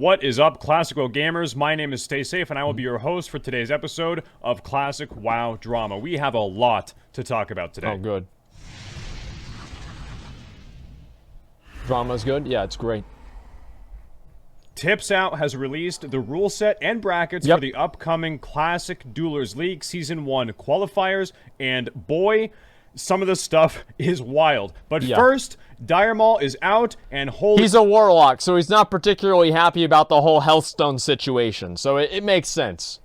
What is up, Classic WoW gamers? My name is Staysafe, and I will be your host for today's episode of Classic WoW Drama. We have a lot to talk about today. Oh, good. Drama's good? Yeah, it's great. Tips Out has released the rule set and brackets for the upcoming Classic Duelers League Season 1 qualifiers, and boy, some of this stuff is wild. But first, Dire Maul is out, and he's a warlock, so he's not particularly happy about the whole Healthstone situation, so it makes sense.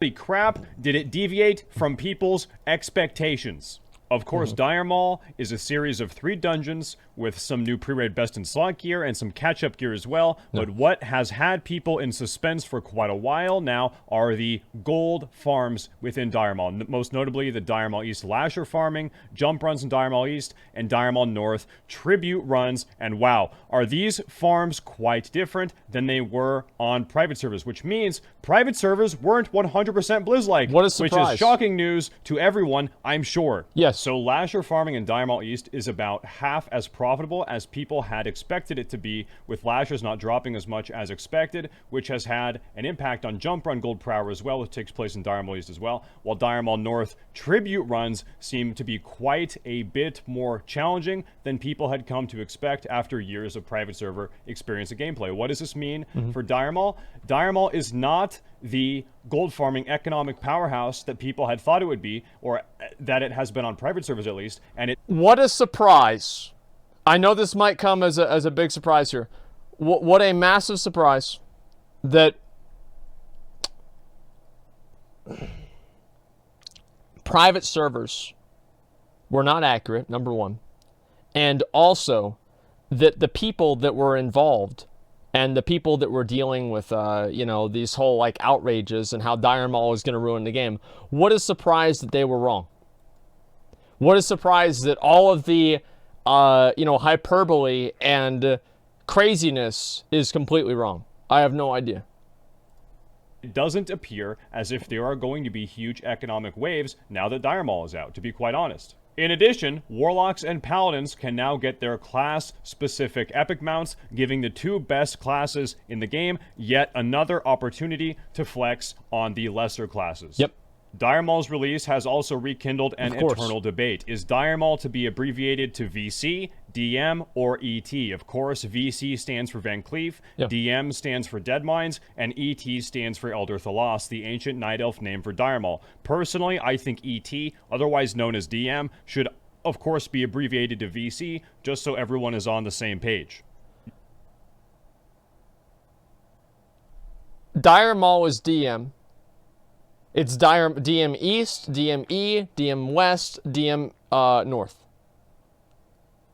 Holy crap, did it deviate from people's expectations? Of course, Dire Maul is a series of 3 dungeons with some new pre-raid best in slot gear and some catch-up gear as well. But what has had people in suspense for quite a while now are the gold farms within Dire Maul. Most notably, the Dire Maul East Lasher farming, jump runs in Dire Maul East, and Dire Maul North tribute runs. And wow, are these farms quite different than they were on private servers, which means private servers weren't 100% Blizz-like. What a surprise. Which is shocking news to everyone, I'm sure. Yes. So Lasher farming in Dire Maul East is about half as profitable as people had expected it to be, with Lashers not dropping as much as expected, which has had an impact on jump run gold per hour as well, which takes place in Dire Maul East as well, while Dire Maul North tribute runs seem to be quite a bit more challenging than people had come to expect after years of private server experience of gameplay. What does this mean for Dire Maul? Dire Maul is not the gold farming economic powerhouse that people had thought it would be, or that it has been on private servers at least, and What a surprise. I know this might come as a big surprise here. What a massive surprise that private servers were not accurate, number one, and also that the people that were involved and the people that were dealing with, these whole, like, outrages and how Dire Maul was going to ruin the game, what a surprise that they were wrong. What a surprise that all of the, hyperbole and craziness is completely wrong. I have no idea. It doesn't appear as if there are going to be huge economic waves now that Dire Maul is out, to be quite honest. In addition, Warlocks and Paladins can now get their class-specific epic mounts, giving the 2 best classes in the game yet another opportunity to flex on the lesser classes. Yep. Dire Maul's release has also rekindled an eternal debate. Is Dire Maul to be abbreviated to VC, DM, or ET? Of course, VC stands for Van Cleef, DM stands for Deadmines, and ET stands for Elder Thalos, the ancient Night Elf name for Dire Maul. Personally, I think ET, otherwise known as DM, should of course be abbreviated to VC, just so everyone is on the same page. Dire Maul is DM. It's DM East, DM E, DM West, DM North.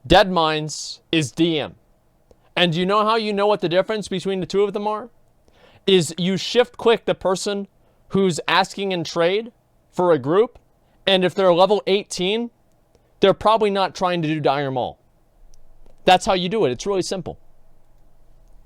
Deadmines is DM. And do you know how you know what the difference between the 2 of them are? Is you shift click the person who's asking in trade for a group, and if they're level 18, they're probably not trying to do Dire Maul. That's how you do it. It's really simple.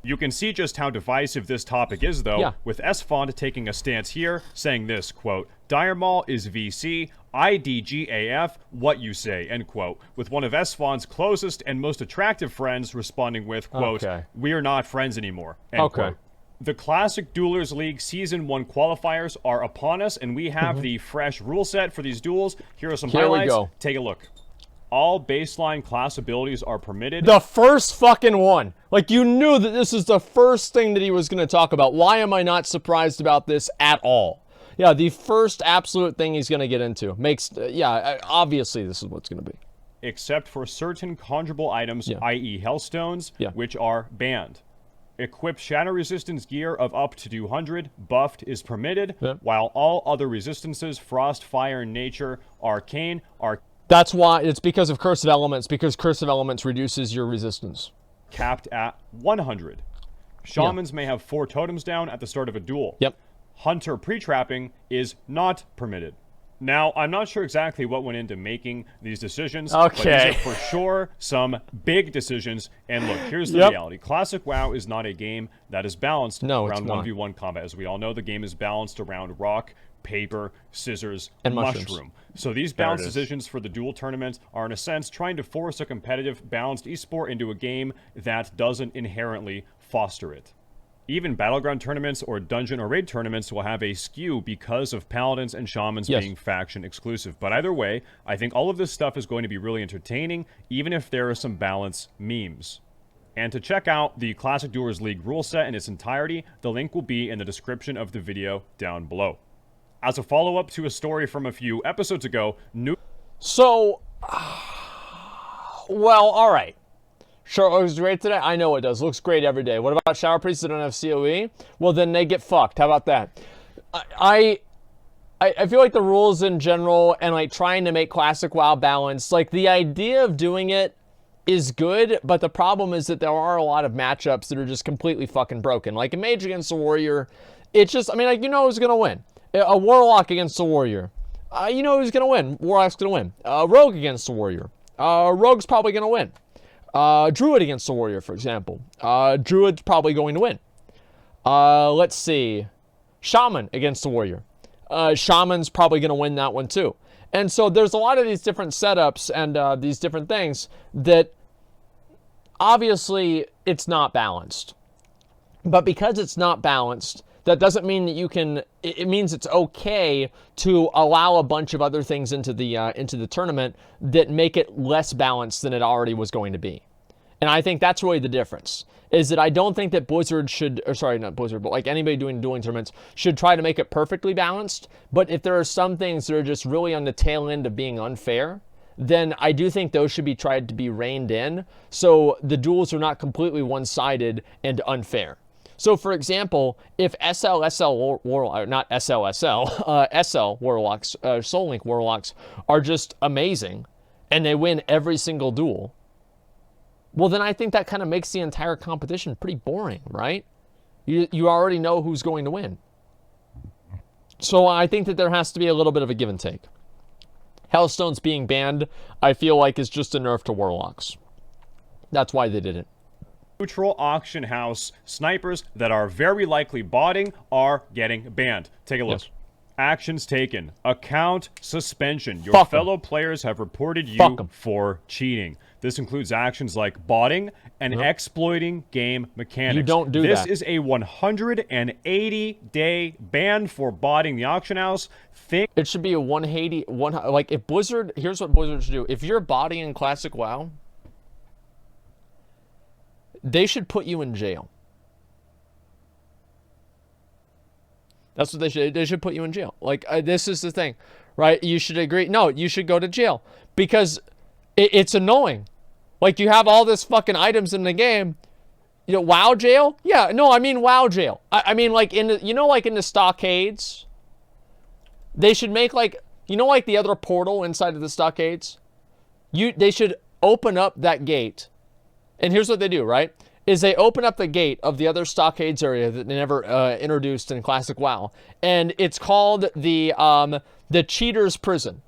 You can see just how divisive this topic is, though, with S-Font taking a stance here, saying this, quote, Dire Maul is VC, IDGAF, what you say, end quote, with one of S-Font's closest and most attractive friends responding with, quote, we're not friends anymore, end quote. The Classic Duelers League Season 1 qualifiers are upon us, and we have the fresh rule set for these duels. Here are some highlights. Take a look. All baseline class abilities are permitted. The first fucking one. Like, you knew that this is the first thing that he was going to talk about. Why am I not surprised about this at all? Yeah, the first absolute thing he's going to get into. Obviously this is what's going to be. Except for certain conjurable items, i.e. Hellstones, which are banned. Equip shadow resistance gear of up to 200, buffed, is permitted, while all other resistances, frost, fire, nature, arcane, are... That's why, it's because of Curse of Elements, because Curse of Elements reduces your resistance. Capped at 100. Shamans may have 4 totems down at the start of a duel. Hunter pre-trapping is not permitted. Now, I'm not sure exactly what went into making these decisions, but these are for sure some big decisions. And look, here's the reality. Classic WoW is not a game that is balanced around 1v1 combat. As we all know, the game is balanced around rock, paper, scissors, and mushroom. So these balance decisions for the duel tournament are, in a sense, trying to force a competitive, balanced esport into a game that doesn't inherently foster it. Even Battleground tournaments or Dungeon or Raid tournaments will have a skew because of Paladins and Shamans being faction exclusive. But either way, I think all of this stuff is going to be really entertaining, even if there are some balance memes. And to check out the Classic Duelers League rule set in its entirety, the link will be in the description of the video down below. As a follow-up to a story from a few episodes ago, well, alright. Sure, it looks great today? I know it does. Looks great every day. What about Shower Priests that don't have COE? Well, then they get fucked. How about that? I feel like the rules in general and like trying to make Classic WoW balanced, like the idea of doing it is good, but the problem is that there are a lot of matchups that are just completely fucking broken. Like a Mage against a Warrior, it's just, I mean, like, you know who's gonna win. A Warlock against a Warrior. You know who's gonna win. Warlock's gonna win. Rogue against a Warrior. Rogue's probably gonna win. Druid against the Warrior, for example. Druid's probably going to win. Let's see. Shaman against the Warrior. Shaman's probably going to win that one too. And so there's a lot of these different setups and these different things that obviously it's not balanced. But because it's not balanced, that doesn't mean that you can, it means it's okay to allow a bunch of other things into the tournament that make it less balanced than it already was going to be. And I think that's really the difference, is that I don't think that Blizzard should, or sorry, not Blizzard, but like anybody doing dueling tournaments should try to make it perfectly balanced. But if there are some things that are just really on the tail end of being unfair, then I do think those should be tried to be reined in so the duels are not completely one-sided and unfair. So, for example, if SL Warlock, not SLSL, SL Warlocks, Soul Link Warlocks are just amazing and they win every single duel, well, then I think that kind of makes the entire competition pretty boring, right? You already know who's going to win. So I think that there has to be a little bit of a give and take. Hellstone's being banned, I feel like, is just a nerf to Warlocks. That's why they did it. Neutral auction house snipers that are very likely botting are getting banned. Take a look. Yes. Actions taken. Account suspension. Your fellow players have reported you for cheating. This includes actions like botting and exploiting game mechanics. You don't do this that. This is a 180-day ban for botting the auction house. It should be a 180, like if Blizzard, here's what Blizzard should do. If you're botting in Classic WoW, they should put you in jail. That's what they should. They should put you in jail. Like, this is the thing, right? You should agree. No, you should go to jail because it's annoying. Like, you have all this fucking items in the game. You know, WoW jail? Yeah, no, I mean WoW jail. I mean, like, in the, you know, like in the stockades, they should make, like, you know, like the other portal inside of the stockades? They should open up that gate. And here's what they do, right? Is they open up the gate of the other stockades area that they never introduced in Classic WoW. And it's called the Cheater's Prison.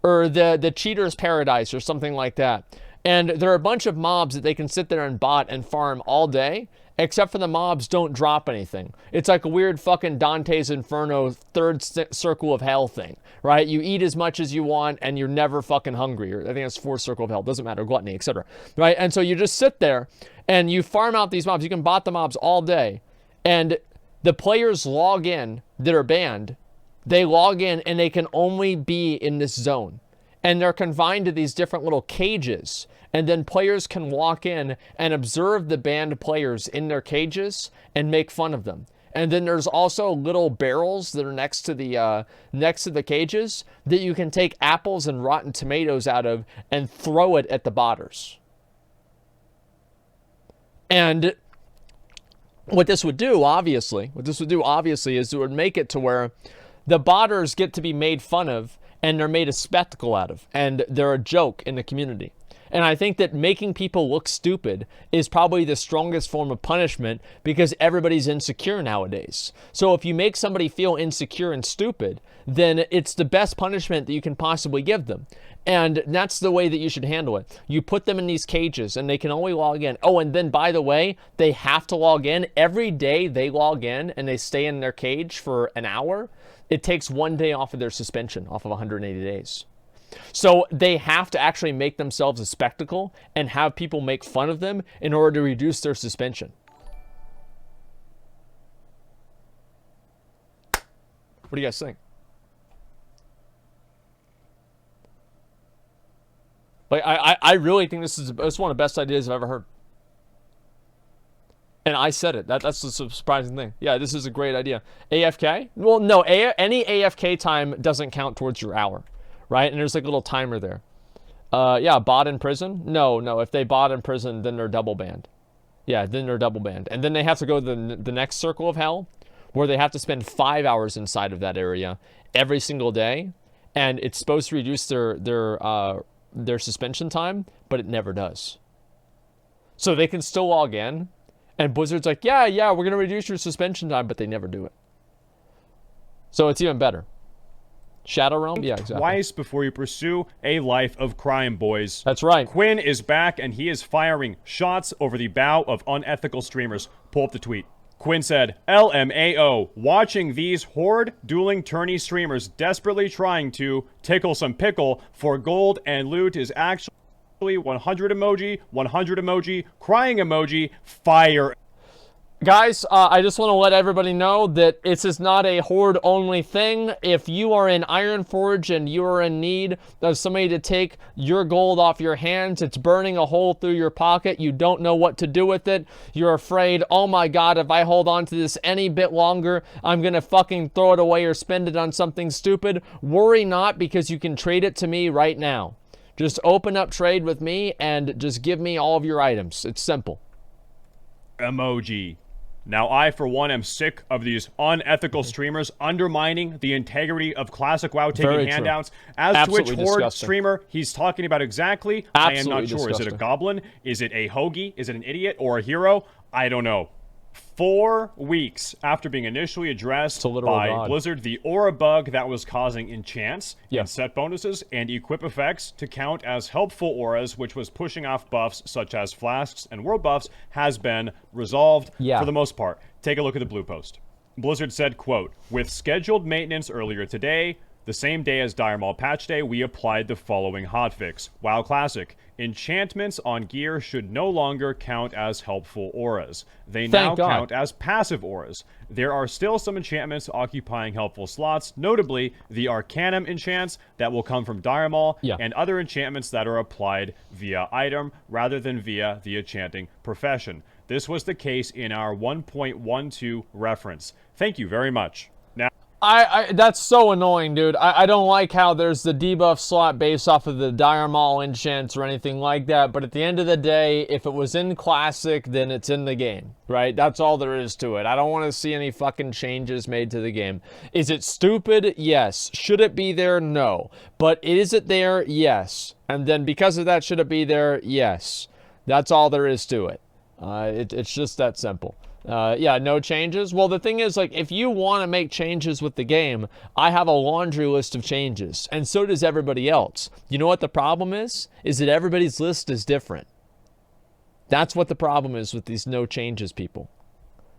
Or the Cheater's Paradise or something like that. And there are a bunch of mobs that they can sit there and bot and farm all day. Except for the mobs don't drop anything. It's like a weird fucking Dante's Inferno third circle of hell thing, right? You eat as much as you want and you're never fucking hungry. Or I think it's fourth circle of hell. Doesn't matter. Gluttony, etc. Right? And so you just sit there and you farm out these mobs. You can bot the mobs all day. And the players log in that are banned. They log in and they can only be in this zone. And they're confined to these different little cages. And then players can walk in and observe the banned players in their cages and make fun of them. And then there's also little barrels that are next to the cages that you can take apples and rotten tomatoes out of and throw it at the botters. And what this would do, obviously, is it would make it to where the botters get to be made fun of and they're made a spectacle out of. And they're a joke in the community. And I think that making people look stupid is probably the strongest form of punishment because everybody's insecure nowadays. So if you make somebody feel insecure and stupid, then it's the best punishment that you can possibly give them. And that's the way that you should handle it. You put them in these cages and they can only log in. Oh, and then by the way, they have to log in. Every day they log in and they stay in their cage for an hour. It takes 1 day off of their suspension, off of 180 days. So they have to actually make themselves a spectacle and have people make fun of them in order to reduce their suspension. What do you guys think? Like, I really think this is one of the best ideas I've ever heard. And I said it. That's the surprising thing. Yeah, this is a great idea. AFK? Well, no. Any AFK time doesn't count towards your hour, right? And there's like a little timer there. Yeah, bot in prison? No. If they bot in prison, then they're double banned. Yeah, then they're double banned. And then they have to go to the next circle of hell, where they have to spend 5 hours inside of that area every single day. And it's supposed to reduce their suspension time, but it never does. So they can still log in, and Blizzard's like, yeah, we're going to reduce your suspension time, but they never do it. So it's even better. Shadow Realm? Yeah, exactly. Twice before you pursue a life of crime, boys. That's right. Quinn is back, and he is firing shots over the bow of unethical streamers. Pull up the tweet. Quinn said, LMAO, watching these horde dueling tourney streamers desperately trying to tickle some pickle for gold and loot is actually 100 emoji, crying emoji, fire. Guys, I just want to let everybody know that this is not a horde-only thing. If you are in Ironforge and you are in need of somebody to take your gold off your hands, it's burning a hole through your pocket, you don't know what to do with it, you're afraid, oh my god, if I hold on to this any bit longer, I'm gonna fucking throw it away or spend it on something stupid, worry not, because you can trade it to me right now. Just open up trade with me and just give me all of your items. It's simple. Emoji. Now, I, for one, am sick of these unethical streamers undermining the integrity of Classic WoW, taking handouts. As Absolutely Twitch Horde disgusting. streamer he's talking about exactly, Absolutely I am not sure. disgusting. Is it a goblin? Is it a hoagie? Is it an idiot or a hero? I don't know. 4 weeks after being initially addressed by god. Blizzard, the aura bug that was causing enchants Yeah. and set bonuses and equip effects to count as helpful auras, which was pushing off buffs such as flasks and world buffs, has been resolved for the most part. Take a look at the blue post. Blizzard said, quote, with scheduled maintenance earlier today, the same day as Dire Maul patch day, we applied the following hotfix. WoW Classic. Enchantments on gear should no longer count as helpful auras. They now count as passive auras. There are still some enchantments occupying helpful slots, notably the Arcanum enchants that will come from Dire Maul, and other enchantments that are applied via item rather than via the enchanting profession. This was the case in our 1.12 reference. Thank you very much. Now, that's so annoying, dude. I don't like how there's the debuff slot based off of the Dire Maul enchants or anything like that, but at the end of the day, if it was in Classic, then it's in the game, right? That's all there is to it. I don't want to see any fucking changes made to the game. Is it stupid? Yes. Should it be there? No. But is it there? Yes. And then because of that, should it be there? Yes. That's all there is to it. It's just that simple. Yeah, no changes. Well, the thing is, like, if you want to make changes with the game, I have a laundry list of changes, and so does everybody else. You know what the problem is? Is that everybody's list is different. That's what the problem is with these no changes people,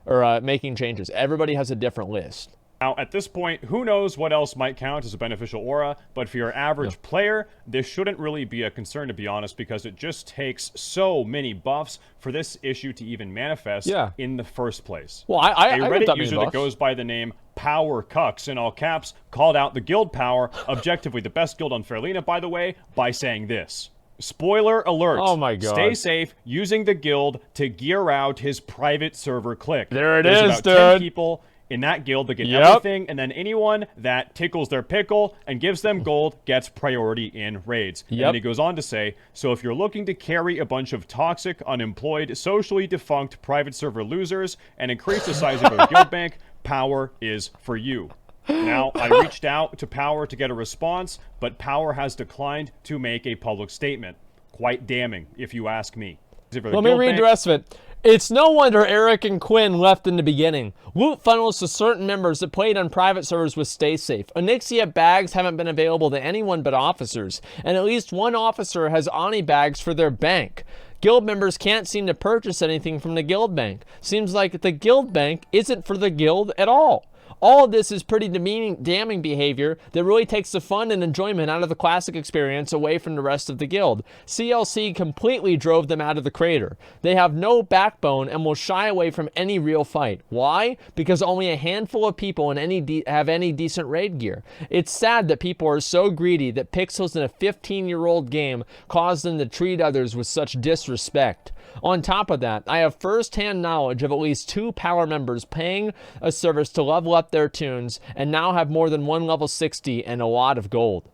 or making changes. Everybody has a different list. Now, at this point, who knows what else might count as a beneficial aura, but for your average player, this shouldn't really be a concern, to be honest, because it just takes so many buffs for this issue to even manifest in the first place. Well, I a Reddit user that goes by the name Power Cucks, in all caps, called out the guild power, objectively the best guild on Fairlena, by the way, by saying this. Spoiler alert. Oh my god. Staysafe using the guild to gear out his private server clique. There it There's is, about 10 dude. people in that guild that get everything, and then anyone that tickles their pickle and gives them gold gets priority in raids. And then he goes on to say, so if you're looking to carry a bunch of toxic, unemployed, socially defunct private server losers and increase the size of your guild bank, Power is for you. Now, I reached out to Power to get a response, but Power has declined to make a public statement. Quite damning, if you ask me. Let me read the rest of it. It's no wonder Eric and Quinn left in the beginning. Loot funnels to certain members that played on private servers with Staysafe. Onyxia bags haven't been available to anyone but officers, and at least one officer has Oni bags for their bank. Guild members can't seem to purchase anything from the guild bank. Seems like the guild bank isn't for the guild at all. All of this is pretty damning behavior that really takes the fun and enjoyment out of the classic experience away from the rest of the guild. CLC completely drove them out of the crater. They have no backbone and will shy away from any real fight. Why? Because only a handful of people in have any decent raid gear. It's sad that people are so greedy that pixels in a 15-year-old game cause them to treat others with such disrespect. On top of that, I have first-hand knowledge of at least 2 power members paying a service to level up their tunes and now have more than 1 level 60 and a lot of gold.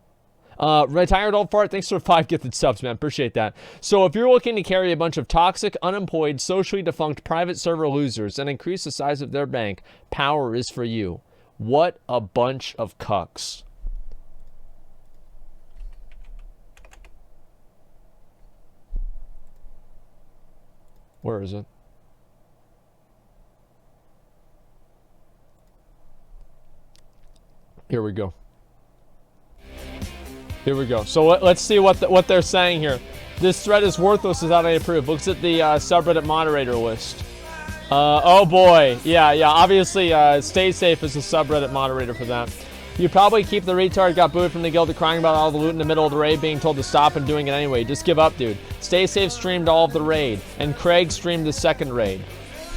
Retired Old Fart, thanks for 5 gifted subs, man. Appreciate that. So if you're looking to carry a bunch of toxic, unemployed, socially defunct private server losers and increase the size of their bank, power is for you. What a bunch of cucks. Where is it? Here we go. Here we go. So let's see what they're saying here. This thread is worthless without any proof. Looks at the subreddit moderator list. Oh boy. Yeah. Obviously, Staysafe is the subreddit moderator for that. You probably keep the retard got booted from the guild crying about all the loot in the middle of the raid, being told to stop and doing it anyway. Just give up, dude. Staysafe streamed all of the raid, and Craig streamed the second raid.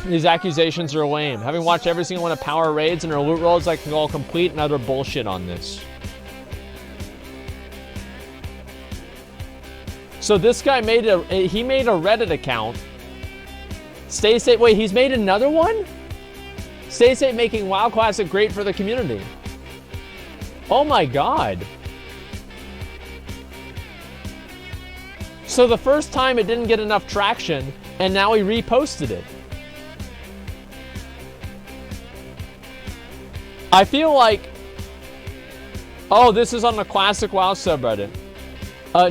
These accusations are lame. Having watched every single one of Power raids and their loot rolls, I can call complete and utter bullshit on this. So this guy made a Reddit account. Staysafe, wait, he's made another one? Staysafe making WoW Classic great for the community. Oh my god. So the first time it didn't get enough traction, and now he reposted it. I feel like... Oh, this is on the Classic WoW subreddit.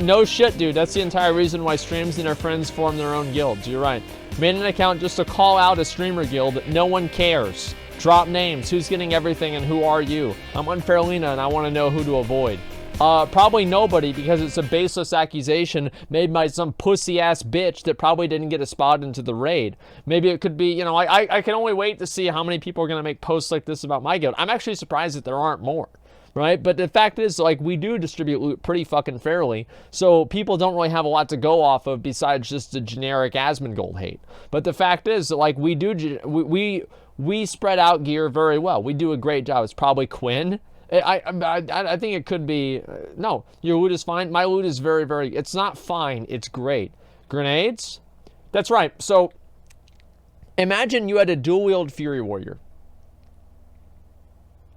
No shit, dude. That's the entire reason why streams and our friends form their own guilds. You're right. Made an account just to call out a streamer guild. No one cares. Drop names. Who's getting everything and who are you? I'm Unfairlina and I want to know who to avoid. Probably nobody, because it's a baseless accusation made by some pussy-ass bitch that probably didn't get a spot into the raid. Maybe it could be, you know, I can only wait to see how many people are going to make posts like this about my guild. I'm actually surprised that there aren't more, right? But the fact is, like, we do distribute loot pretty fucking fairly, so people don't really have a lot to go off of besides just the generic Asmongold hate. But the fact is that, like, we spread out gear very well. We do a great job. It's probably Quinn. I think it could be... no, your loot is fine. My loot is very, very... It's not fine. It's great. Grenades? That's right. So, imagine you had a dual-wield Fury Warrior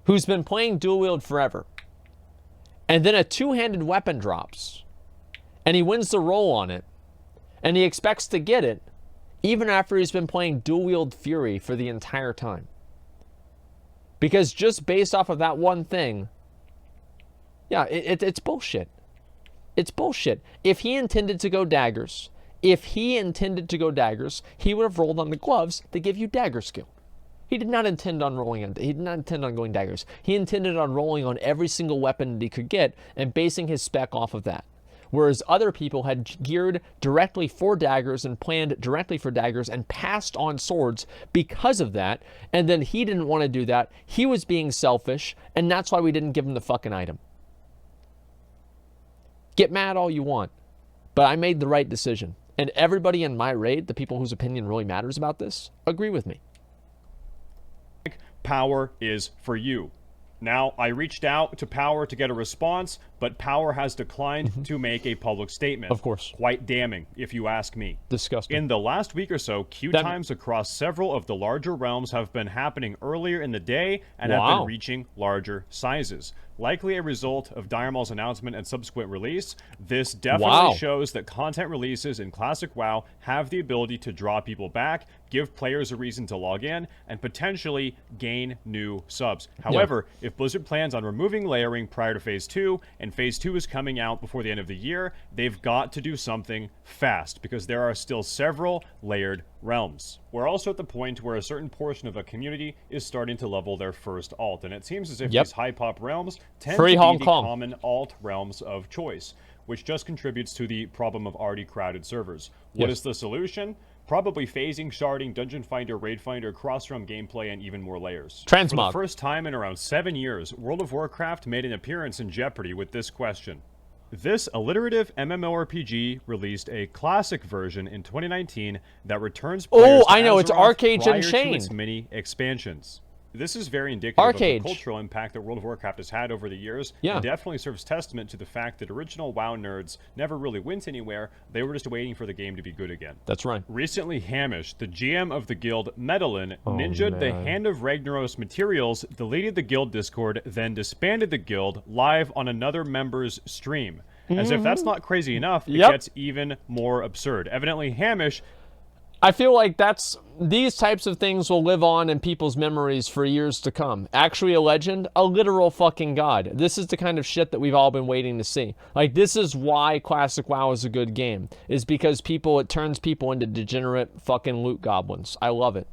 who's been playing dual-wield forever. And then a two-handed weapon drops. And he wins the roll on it. And he expects to get it even after he's been playing dual-wield Fury for the entire time. Because just based off of that one thing, yeah, it's bullshit. It's bullshit. If he intended to go daggers, he would have rolled on the gloves to give you dagger skill. He did not intend on going daggers. He intended on rolling on every single weapon that he could get and basing his spec off of that. Whereas other people had geared directly for daggers and planned directly for daggers and passed on swords because of that. And then he didn't want to do that. He was being selfish, and that's why we didn't give him the fucking item. Get mad all you want, but I made the right decision. And everybody in my raid, the people whose opinion really matters about this, agree with me. Power is for you. Now, I reached out to Power to get a response, but Power has declined to make a public statement. Of course. Quite damning, if you ask me. Disgusting. In the last week or so, queue times across several of the larger realms have been happening earlier in the day and have been reaching larger sizes. Likely a result of Dire Maul's announcement and subsequent release, this definitely shows that content releases in Classic WoW have the ability to draw people back, give players a reason to log in, and potentially gain new subs. However, if Blizzard plans on removing layering prior to Phase 2, and Phase 2 is coming out before the end of the year, they've got to do something fast, because there are still several layered realms. We're also at the point where a certain portion of a community is starting to level their first alt, and it seems as if these high-pop realms tend to be the common alt realms of choice, which just contributes to the problem of already crowded servers. What is the solution? probably phasing, sharding, dungeon finder, raid finder, cross-realm gameplay, and even more layers. Transmog. For the first time in around 7 years, World of Warcraft made an appearance in Jeopardy with this question. This alliterative MMORPG released a classic version in 2019 that returns players Oh, I know, to it's Azeroth Arcade prior Unchained. to its mini expansions. This is very indicative of the cultural impact that World of Warcraft has had over the years, and definitely serves testament to the fact that original WoW nerds never really went anywhere. They were just waiting for the game to be good again. That's right. Recently, Hamish, the GM of the guild Medellin, ninja'd the Hand of Ragnaros materials, deleted the guild Discord, then disbanded the guild live on another member's stream. As if that's not crazy enough, it gets even more absurd. Evidently, Hamish... I feel like these types of things will live on in people's memories for years to come. Actually a legend, a literal fucking god. This is the kind of shit that we've all been waiting to see. Like, this is why Classic WoW is a good game. Is because it turns people into degenerate fucking loot goblins. I love it.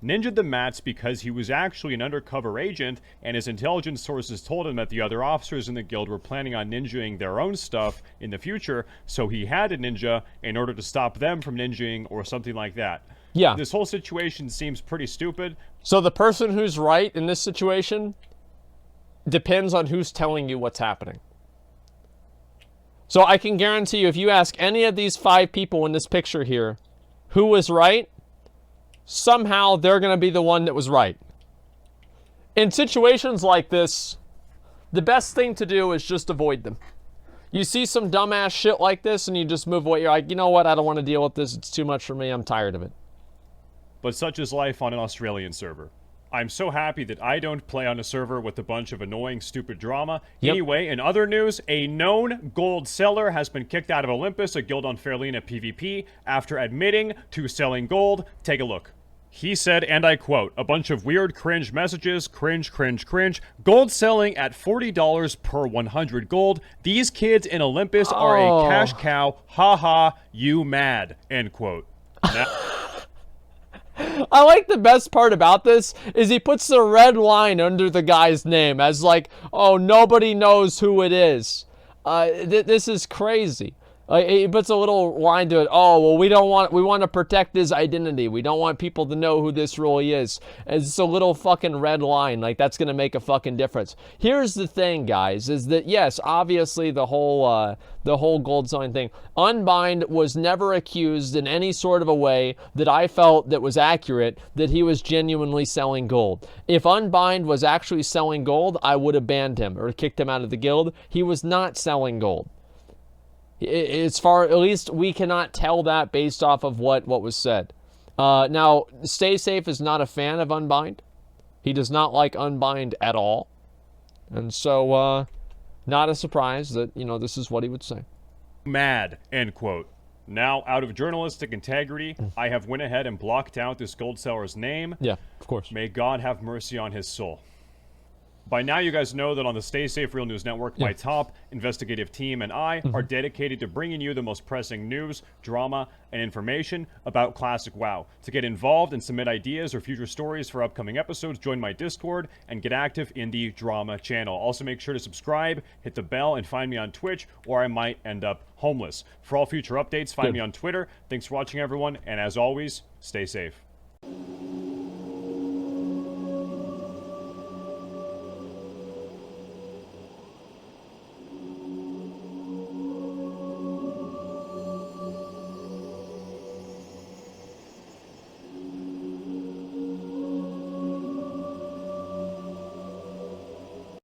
Ninja'd the mats because he was actually an undercover agent, and his intelligence sources told him that the other officers in the guild were planning on ninjaing their own stuff in the future, so he had a ninja in order to stop them from ninjaing or something like that. Yeah. This whole situation seems pretty stupid. So the person who's right in this situation depends on who's telling you what's happening. So I can guarantee you, if you ask any of these 5 people in this picture here who was right, somehow they're going to be the one that was right. In situations like this, the best thing to do is just avoid them. You see some dumbass shit like this and you just move away. You're like, you know what? I don't want to deal with this. It's too much for me. I'm tired of it. But such is life on an Australian server. I'm so happy that I don't play on a server with a bunch of annoying, stupid drama. Anyway, in other news, a known gold seller has been kicked out of Olympus, a guild on Fairlena PvP, after admitting to selling gold. Take a look. He said, and I quote, "A bunch of weird cringe messages, cringe, cringe, cringe. Gold selling at $40 per 100 gold. These kids in Olympus are a cash cow. Ha ha, you mad." End quote. Now, I like the best part about this is he puts the red line under the guy's name as like, oh, nobody knows who it is. This is crazy. He puts a little line to it. Oh, well, we want to protect his identity. We don't want people to know who this really is. And it's a little fucking red line. Like, that's going to make a fucking difference. Here's the thing, guys, is that, yes, obviously the whole gold selling thing. Unbind was never accused in any sort of a way that I felt that was accurate that he was genuinely selling gold. If Unbind was actually selling gold, I would have banned him or kicked him out of the guild. He was not selling gold. At least we cannot tell that based off of what was said. Now, Staysafe is not a fan of Unbind. He does not like Unbind at all. And so, not a surprise that, this is what he would say. Mad, end quote. Now, out of journalistic integrity, I have went ahead and blocked out this gold seller's name. Yeah, of course. May God have mercy on his soul. By now, you guys know that on the Staysafe Real News Network, my top investigative team and I are dedicated to bringing you the most pressing news, drama, and information about Classic WoW. To get involved and submit ideas or future stories for upcoming episodes, join my Discord and get active in the drama channel. Also, make sure to subscribe, hit the bell, and find me on Twitch, or I might end up homeless. For all future updates, find me on Twitter. Thanks for watching, everyone, and as always, stay safe.